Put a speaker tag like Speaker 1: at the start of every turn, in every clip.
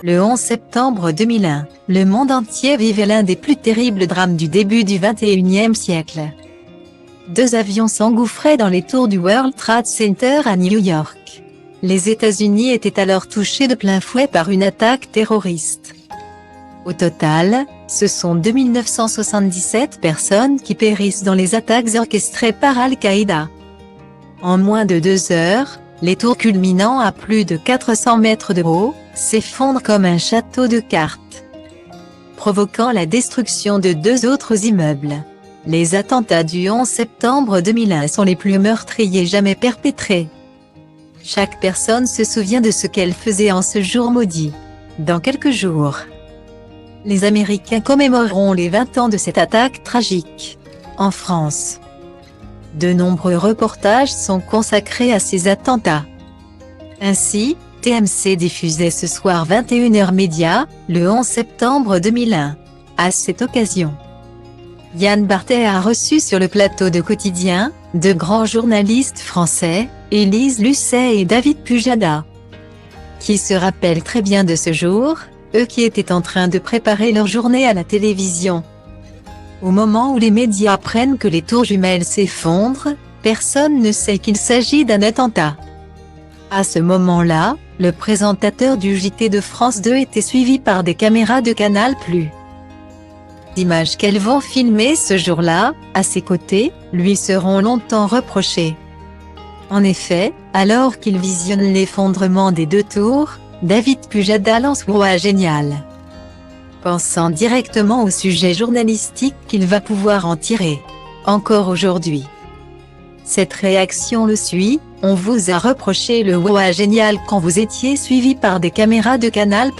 Speaker 1: Le 11 septembre 2001, le monde entier vivait l'un des plus terribles drames du début du XXIe siècle. Deux avions s'engouffraient dans les tours du World Trade Center à New York. Les États-Unis étaient alors touchés de plein fouet par une attaque terroriste. Au total, ce sont 2977 personnes qui périssent dans les attaques orchestrées par Al-Qaïda. En moins de 2 heures, les tours culminant à plus de 400 mètres de haut, s'effondrent comme un château de cartes, provoquant la destruction de 2 autres immeubles. Les attentats du 11 septembre 2001 sont les plus meurtriers jamais perpétrés. Chaque personne se souvient de ce qu'elle faisait en ce jour maudit. Dans quelques jours, les Américains commémoreront les 20 ans de cette attaque tragique. En France, de nombreux reportages sont consacrés à ces attentats. Ainsi, TMC diffusait ce soir 21h Média, le 11 septembre 2001. À cette occasion, Yann Barthès a reçu sur le plateau de Quotidien, de grands journalistes français, Élise Lucet et David Pujada, qui se rappellent très bien de ce jour, eux qui étaient en train de préparer leur journée à la télévision. Au moment où les médias apprennent que les tours jumelles s'effondrent, personne ne sait qu'il s'agit d'un attentat. À ce moment-là, le présentateur du JT de France 2 était suivi par des caméras de Canal+. Les images qu'elles vont filmer ce jour-là, à ses côtés, lui seront longtemps reprochées. En effet, alors qu'il visionne l'effondrement des 2 tours, David Pujada lance Ouah génial, pensant directement au sujet journalistique qu'il va pouvoir en tirer. Encore aujourd'hui, cette réaction le suit: on vous a reproché le Ouah génial quand vous étiez suivi par des caméras de Canal+.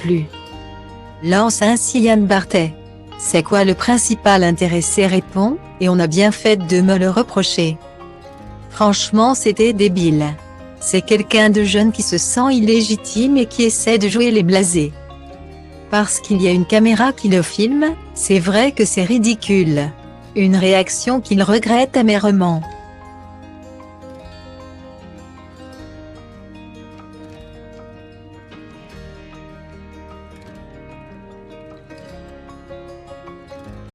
Speaker 1: Lance ainsi Yann Barthès. C'est quoi le principal intéressé répond, et on a bien fait de me le reprocher. Franchement c'était débile. C'est quelqu'un de jeune qui se sent illégitime et qui essaie de jouer les blasés. Parce qu'il y a une caméra qui le filme, c'est vrai que c'est ridicule. Une réaction qu'il regrette amèrement.